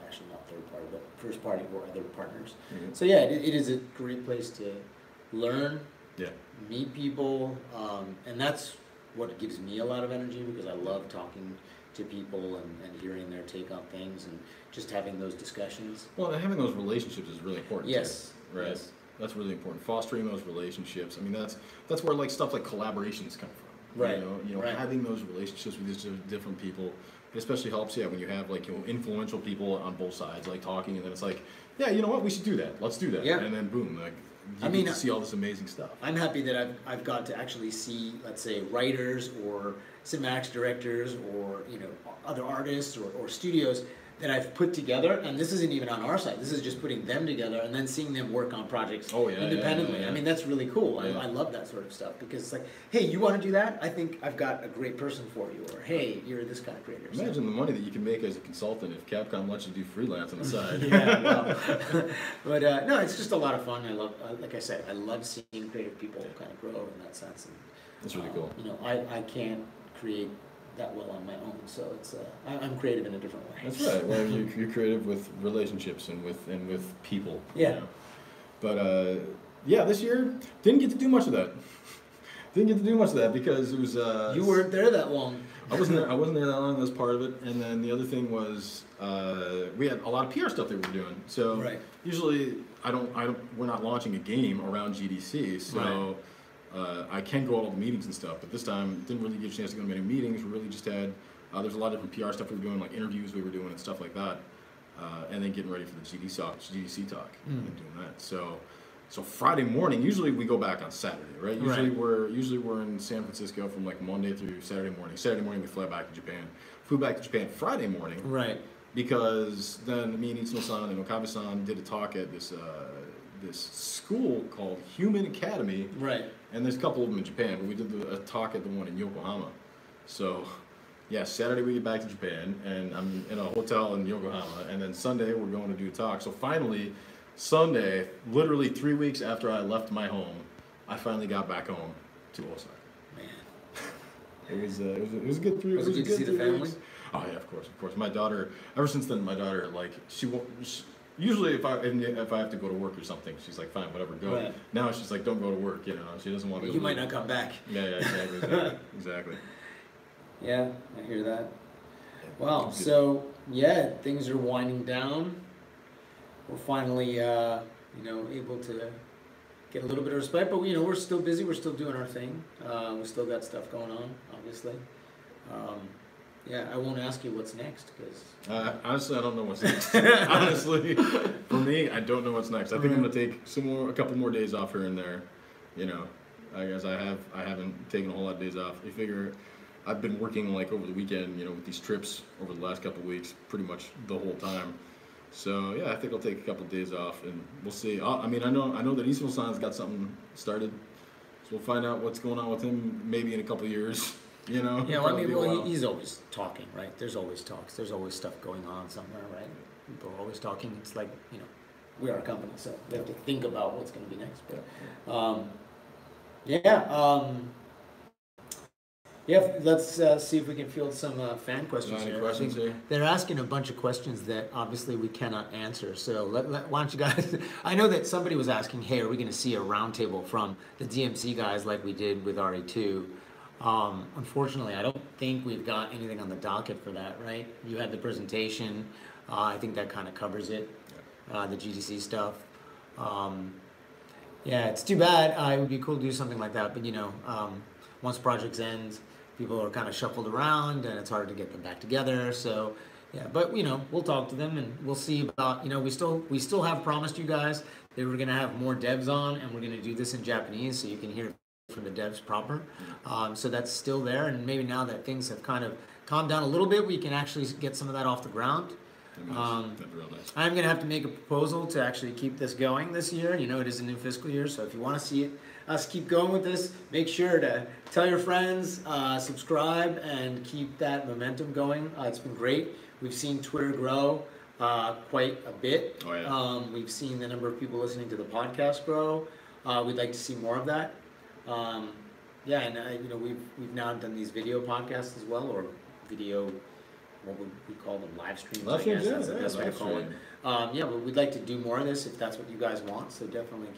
actually not third party, but first party or other partners. So yeah, it is a great place to learn, meet people, and that's what gives me a lot of energy, because I love talking to people and hearing their take on things and just having those discussions. Well, and having those relationships is really important. Yes. Too, right. Yes. That's really important. Fostering those relationships. I mean, that's where like stuff like collaborations come from. Right. You know, having those relationships with these different people, it especially helps. Yeah, when you have like, you know, influential people on both sides, like talking, and then it's like, yeah, you know what, we should do that. Let's do that. Yeah. And then boom, like. You get to see all this amazing stuff. I'm happy that I've got to actually see, let's say, writers or cinematics directors or, you know, other artists or studios that I've put together, and this isn't even on our side. This is just putting them together and then seeing them work on projects independently. Yeah. I mean, that's really cool. Yeah. I love that sort of stuff, because it's like, hey, you want to do that? I think I've got a great person for you. Or, hey, you're this kind of creator. Imagine the money that you can make as a consultant if Capcom lets you do freelance on the side. But no, it's just a lot of fun. I love, like I said, I love seeing creative people kind of grow in that sense. And, that's really cool. You know, I can't create that well on my own, so it's I'm creative in a different way. That's right. Well, you're creative with relationships and with people. Yeah. You know? But yeah, this year didn't get to do much of that. Didn't get to do much of that because it was. You weren't there that long. I wasn't there that long. That was part of it. And then the other thing was we had a lot of PR stuff that we were doing. So usually we're not launching a game around GDC. So. I can go to all the meetings and stuff, but this time didn't really get a chance to go to many meetings. We really just had, there's a lot of different PR stuff we were doing, like interviews we were doing and stuff like that, and then getting ready for the GDC talk and doing that. So Friday morning, usually we go back on Saturday, right? Usually we're in San Francisco from like Monday through Saturday morning. Saturday morning we fly back to Japan. Flew back to Japan Friday morning, right? Because then me and Itsuno-san and Okabe-san did a talk at this school called Human Academy. Right. And there's a couple of them in Japan, but we did a talk at the one in Yokohama. So, yeah, Saturday we get back to Japan, and I'm in a hotel in Yokohama, and then Sunday we're going to do a talk. So finally, Sunday, literally 3 weeks after I left my home, I finally got back home to Osaka. Man. It was a good 3 weeks. Was it good to see the family? Oh yeah, of course. My daughter, ever since then, like she won't. Usually, if I have to go to work or something, she's like, "Fine, whatever, go." Right. Now she's like, "Don't go to work," you know. She doesn't want to. You might not come back. Yeah, exactly. Yeah, I hear that. Wow. So yeah, things are winding down. We're finally, able to get a little bit of respect, but we're still busy. We're still doing our thing. We still got stuff going on, obviously. Yeah, I won't ask you what's next because honestly, I don't know what's next. Honestly, for me, I don't know what's next. I think I'm gonna take a couple more days off here and there. You know, I guess I haven't taken a whole lot of days off. You figure, I've been working like over the weekend, with these trips over the last couple of weeks, pretty much the whole time. So yeah, I think I'll take a couple of days off and we'll see. I know that Isumo-san's got something started, so we'll find out what's going on with him maybe in a couple of years. Yeah, well, he's always talking, right? There's always talks. There's always stuff going on somewhere, right? People are always talking. It's like, we are a company, so we have to think about what's going to be next. But let's see if we can field some fan questions here. Questions here? They're asking a bunch of questions that obviously we cannot answer. So why don't you guys? I know that somebody was asking, hey, are we going to see a roundtable from the DMC guys like we did with RE2? Unfortunately, I don't think we've got anything on the docket for that, right? You had the presentation. I think that kind of covers it. The GDC stuff. It's too bad. It would be cool to do something like that, but once projects end, people are kind of shuffled around, and it's hard to get them back together. So, but we'll talk to them, and we'll see about. We still have promised you guys that we're gonna have more devs on, and we're gonna do this in Japanese, so you can hear from the devs proper. So that's still there, and maybe now that things have kind of calmed down a little bit, we can actually get some of that off the ground. That'd be real nice. I'm going to have to make a proposal to actually keep this going this year. It is a new fiscal year, so if you want to see us keep going with this, make sure to tell your friends, subscribe, and keep that momentum going. It's been great. We've seen Twitter grow quite a bit. Oh, yeah. We've seen the number of people listening to the podcast grow. We'd like to see more of that. We've now done these video podcasts as well, or video. What would we call them? Live streams, I guess. That's the best way to call it. But we'd like to do more of this if that's what you guys want. So definitely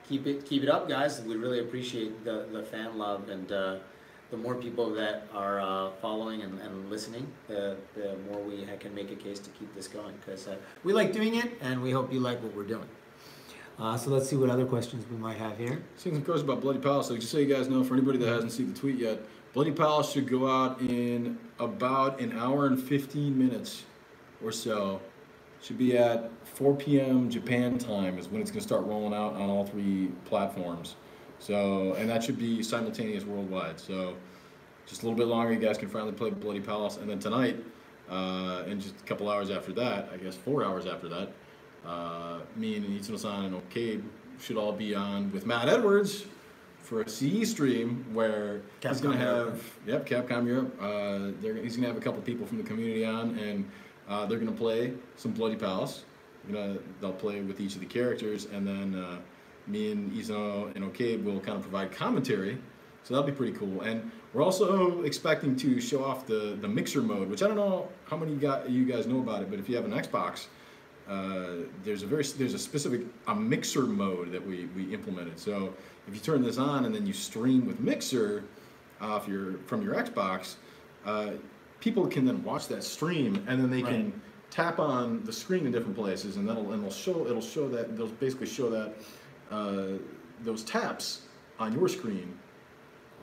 keep it up, guys. We really appreciate the fan love, and the more people that are following and listening, the more we can make a case to keep this going, because we like doing it, and we hope you like what we're doing. So let's see what other questions we might have here. Some questions about Bloody Palace. So just so you guys know, for anybody that hasn't seen the tweet yet, Bloody Palace should go out in about an hour and 15 minutes or so. Should be at 4 p.m. Japan time is when it's going to start rolling out on all 3 platforms. So, and that should be simultaneous worldwide. So just a little bit longer, you guys can finally play Bloody Palace. And then tonight, and just a couple hours after that, I guess 4 hours after that, me and Itsuno-san and Okade should all be on with Matt Edwards for a CE stream where Capcom he's going to have Europe. Capcom Europe. He's going to have a couple people from the community on, and they're going to play some Bloody Palace. They'll play with each of the characters, and then me and Izuno and Okade will kind of provide commentary. So that'll be pretty cool. And we're also expecting to show off the mixer mode, which I don't know how many you guys know about it, but if you have an Xbox, there's a specific mixer mode that we implemented. So if you turn this on and then you stream with Mixer from your Xbox, people can then watch that stream, and then they can tap on the screen in different places, and it'll show that they'll basically show that those taps on your screen,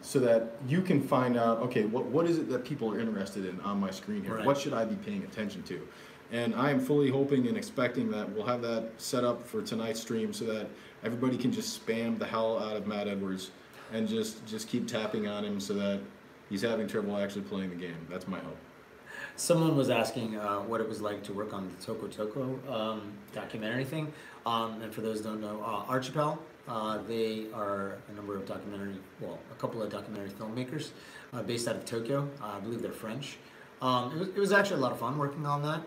so that you can find out, okay, what is it that people are interested in on my screen here? What should I be paying attention to? And I am fully hoping and expecting that we'll have that set up for tonight's stream, so that everybody can just spam the hell out of Matt Edwards and just keep tapping on him, so that he's having trouble actually playing the game. That's my hope. Someone was asking what it was like to work on the Toko Toko documentary thing. And for those who don't know, Archipel, they are a couple of documentary filmmakers based out of Tokyo. I believe they're French. It was actually a lot of fun working on that.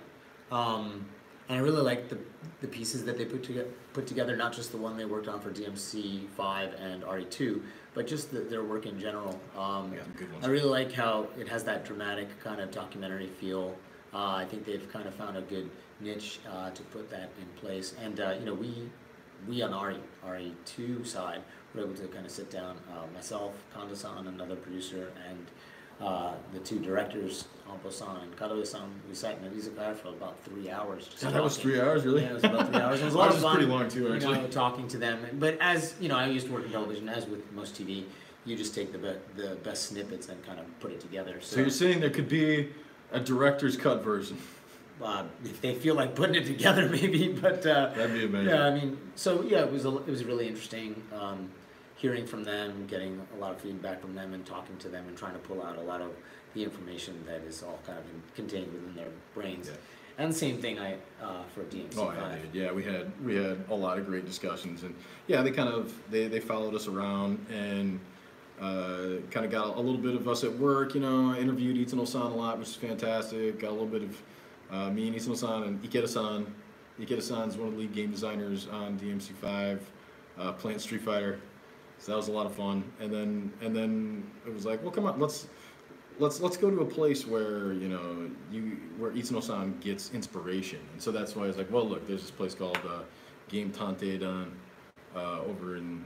And I really liked the pieces that they put together, not just the one they worked on for DMC 5 and RE2, but just their work in general. Good ones. I really like how it has that dramatic kind of documentary feel. I think they've kind of found a good niche to put that in place. And we on RE2 side were able to kind of sit down, myself, Kanda-san, another producer, and the 2 directors, Ampo-san and Kadoe-san. We sat in an izakaya for about 3 hours. That was 3 hours, really? Yeah, it was about 3 hours. It was a lot of fun. Pretty long too, actually. Talking to them. But as I used to work in television, as with most TV, you just take the best snippets and kind of put it together. So you're saying there could be a director's cut version? If they feel like putting it together, maybe. But that'd be amazing. Yeah, I mean, it was really interesting. Hearing from them, getting a lot of feedback from them, and talking to them, and trying to pull out a lot of the information that is all kind of contained within their brains. Yeah. And the same thing for DMC. Oh yeah, we had a lot of great discussions, and yeah, they followed us around and kind of got a little bit of us at work. I interviewed Itsuno-san a lot, which is fantastic. Got a little bit of Me and Isano-san and Ikeda-san. Ikeda-san's one of the lead game designers on DMC5, playing Street Fighter. So that was a lot of fun. And then it was like, well, come on, let's go to a place where where Itsuno-san gets inspiration. And so that's why I was like, well, look, there's this place called Game Tante-dan over in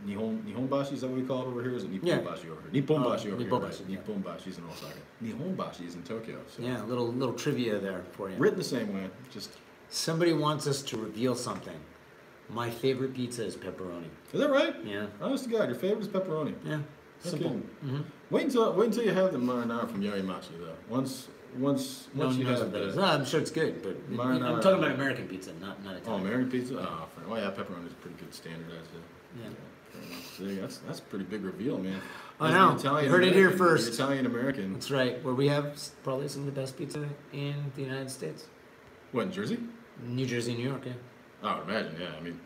Nihonbashi. Is that what we call it over here? Is it Nipponbashi over here? Nipponbashi over here. Nipponbashi's in Osaka. Nihonbashi is in Tokyo. So. Yeah, a little trivia there for you. Written the same way. Just somebody wants us to reveal something. My favorite pizza is pepperoni. Is that right? Yeah. Honest to God, your favorite is pepperoni. Yeah. Simple. Mm-hmm. Wait until you have the marinara from Yarimachi though. Once you have that. No, I'm sure it's good, but I'm talking about American pizza, not Italian. Oh, American pizza? Oh, yeah, pepperoni is pretty good standard, I'd say. Yeah. That's a pretty big reveal, man. I know. Heard it here first. Italian American. That's right. Where we have probably some of the best pizza in the United States. What, in Jersey? New Jersey, New York, yeah. Oh, I would imagine, yeah. I mean,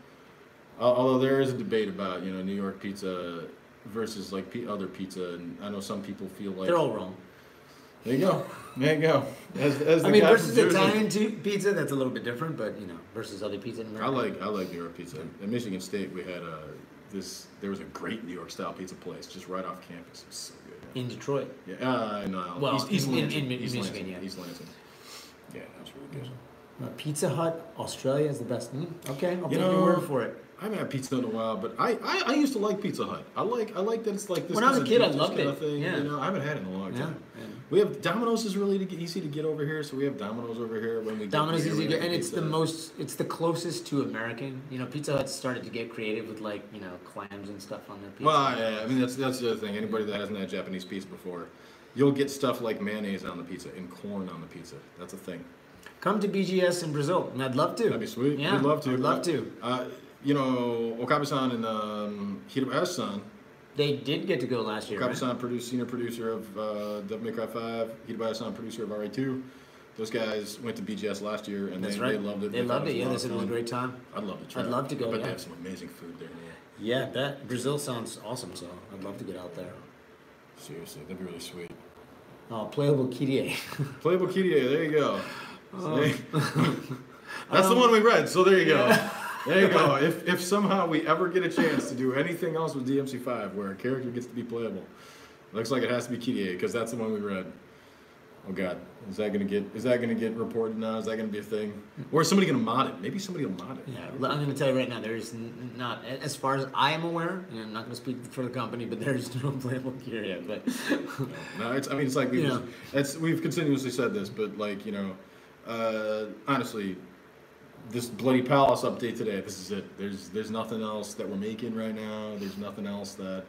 although there is a debate about New York pizza versus like other pizza, and I know some people feel like they're all wrong. There you go. There you go. As versus Italian pizza, that's a little bit different, but versus other pizza in America. I like New York pizza. At Michigan State, we had there was a great New York style pizza place just right off campus. It was so good. In Detroit. Yeah. No. Well, East Michigan, Lansing, yeah. East Lansing. Yeah, that was really good. Pizza Hut, Australia is the best. Okay, I'll take your word for it. I haven't had pizza in a while, but I used to like Pizza Hut. I like that it's like this. When I was a kid, I loved it. Thing, yeah. I haven't had it in a long time. Yeah. We have Domino's is really easy to get over here, so we have Domino's over here when we. Domino's is easy to get, and it's the closest to American. Pizza Hut started to get creative with clams and stuff on their pizza. Well, yeah, I mean that's the other thing. Anybody that hasn't had Japanese pizza before, you'll get stuff like mayonnaise on the pizza and corn on the pizza. That's a thing. Come to BGS in Brazil, and I'd love to. That'd be sweet. Yeah, We'd love to. I'd love to. Okabe-san and Hirabayashi-san. They did get to go last year. Okabe-san, senior producer of Devil May Cry 5. Hirabayashi-san, producer of RA2. Those guys went to BGS last year, and they loved it. They loved it. Yeah, they said it was a great time. I'd love to try. I'd love to go. But they have some amazing food there. Yeah, that Brazil sounds awesome. So I'd love to get out there. Seriously, that'd be really sweet. Playable Kyrie. Playable Kyrie. There you go. That's the one we read. So there you go. Yeah. There you go. If somehow we ever get a chance to do anything else with DMC5 where a character gets to be playable, looks like it has to be Kyrie because that's the one we read. Oh God, is that gonna get reported now? Is that gonna be a thing? Or is somebody gonna mod it? Maybe somebody will mod it. Yeah, I'm gonna tell you right now, there is not, as far as I am aware. I'm not gonna speak for the company, but there is no playable gear yet. But no, it's like we've continuously said this, but honestly, this bloody Palace update today. This is it. There's nothing else that we're making right now. There's nothing else that.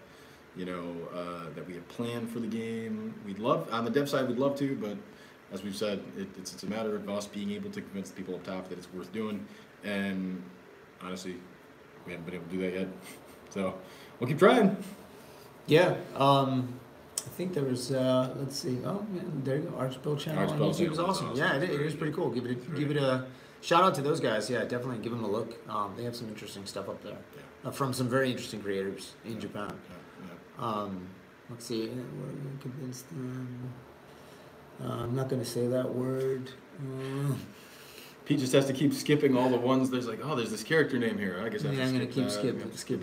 That we have planned for the game. We'd love, on the dev side, we'd love to, but as we've said, it's a matter of us being able to convince the people up top that it's worth doing, and honestly, we haven't been able to do that yet. So, we'll keep trying. Yeah, I think there was, let's see, there you go, Archbill channel on YouTube is awesome. Yeah, it is pretty cool. Give it a shout out to those guys. Yeah, definitely give them a look. They have some interesting stuff up there from some very interesting creators in Japan. Let's see. We're convinced them. I'm not going to say that word. Pete just has to keep skipping all the ones. There's this character name here. I guess I'm going to keep skipping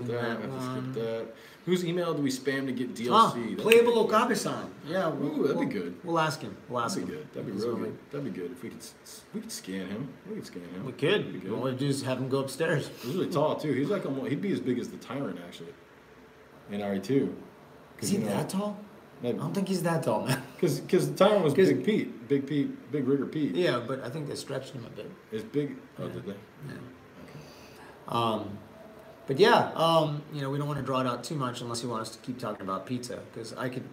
that one. Skip that. Whose email do we spam to get DLC? Playable Okabe-san. Yeah, that'd be good. We'll ask him. That'd be good. That'd be real good. That'd be good if we could scan him. We could. All we do is have him go upstairs. He's really tall too. He's he'd be as big as the Tyrant actually. In RE2. Is he that tall? I don't think he's that tall, man. Because the Tyrant was Big Rigger Pete. Yeah, but I think they stretched him a bit. It's big. Oh, did they? Yeah. Okay. But yeah, we don't want to draw it out too much unless you want us to keep talking about pizza. Because I could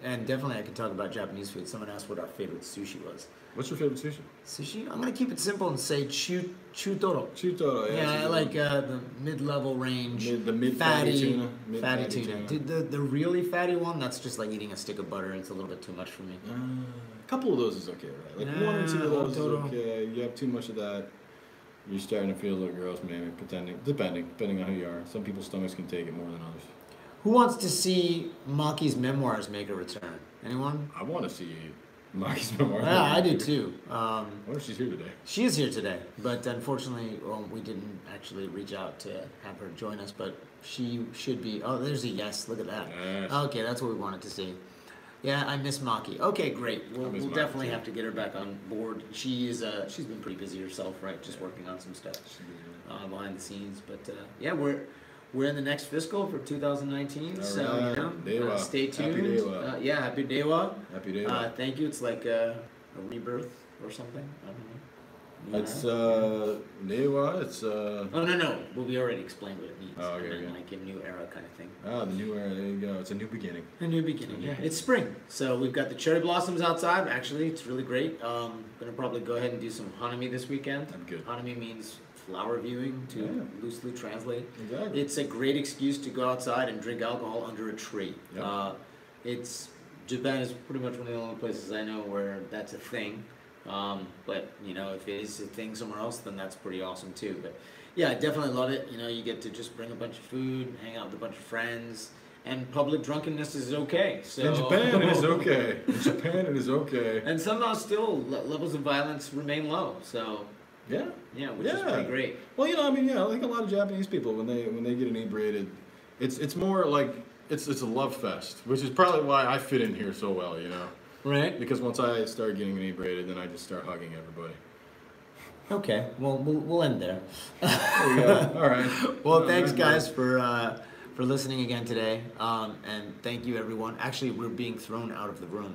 talk about Japanese food. Someone asked what our favorite sushi was. What's your favorite sushi? Sushi? I'm gonna keep it simple and say chutoro. Chutoro, yeah. Yeah, I like the mid-level range. The mid-fatty tuna. Fatty tuna. The really fatty one, that's just like eating a stick of butter. It's a little bit too much for me. A couple of those is okay, right? Like 1 or 2 of those is okay. You have too much of that, you're starting to feel a little gross, maybe. Depending on who you are. Some people's stomachs can take it more than others. Who wants to see Maki's memoirs make a return? Anyone? I want to see Maki's been more. Yeah, I do too. I wonder if she's here today. She is here today, but unfortunately, we didn't actually reach out to have her join us. But she should be. Oh, there's a yes. Look at that. Yes. Okay, that's what we wanted to see. Yeah, I miss Maki. Okay, great. We'll definitely have to get her back on board. She's been pretty busy herself, right? Just working on some stuff behind the scenes. But yeah, we're in the next fiscal for 2019, so stay tuned. Happy Dewa. Yeah, happy Dewa. Happy Dewa. Thank you. It's like a rebirth or something. I don't know. It's Dewa. It's Oh no. Well, we already explained what it means. Oh, okay, okay. Like a new era kind of thing. Ah, the new era. There you go. It's a new beginning. A new beginning. Yeah. It's spring, so we've got the cherry blossoms outside. Actually, it's really great. Gonna probably go ahead and do some hanami this weekend. That'd be good. Hanami means flower viewing, to loosely translate. Exactly. It's a great excuse to go outside and drink alcohol under a tree. Yep. Japan is pretty much one of the only places I know where that's a thing. But if it is a thing somewhere else, then that's pretty awesome too. But yeah, I definitely love it. You get to just bring a bunch of food, hang out with a bunch of friends, and public drunkenness is okay. So in Japan, it is okay. In Japan, it is okay. And somehow still levels of violence remain low. So which is pretty great. Well, I think a lot of Japanese people when they get inebriated, it's more like it's a love fest, which is probably why I fit in here so well, Right. Because once I start getting inebriated, then I just start hugging everybody. Okay. Well, we'll end there. There we go. All right. Well, thanks guys for listening again today, and thank you everyone. Actually, we're being thrown out of the room.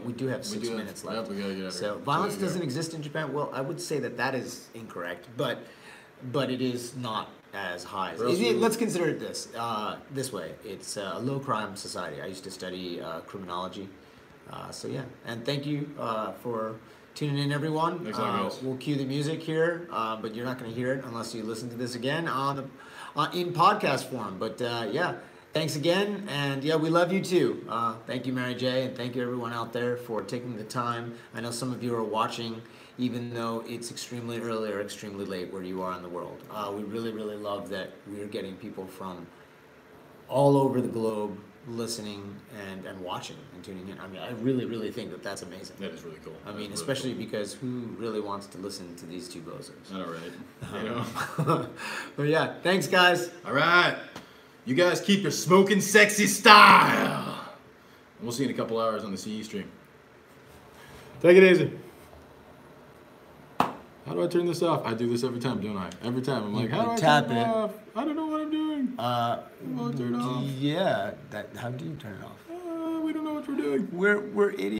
We do have 6 minutes left. Yep, we gotta get out of So here. violence doesn't exist in Japan. Well, I would say that is incorrect, but it is not as high. Let's consider it this way. It's a low crime society. I used to study criminology. So yeah, and thank you for tuning in, everyone. Thanks a lot, guys. We'll cue the music here, but you're not going to hear it unless you listen to this again in podcast form. But yeah, thanks again, and yeah, we love you too. Thank you, Mary J, and thank you everyone out there for taking the time. I know some of you are watching, even though it's extremely early or extremely late where you are in the world. We really, really love that we're getting people from all over the globe listening and watching and tuning in. I mean, I really, really think that that's amazing. That is really cool. I mean, especially because who really wants to listen to these two bozos? All right. But yeah, thanks guys. All right. You guys keep your smoking sexy style. And we'll see you in a couple hours on the CE stream. Take it easy. How do I turn this off? I do this every time, don't I? Every time. I'm like, how do I turn it off? I don't know what I'm doing. Turn it off. Yeah. How do you turn it off? We don't know what we're doing. We're idiots.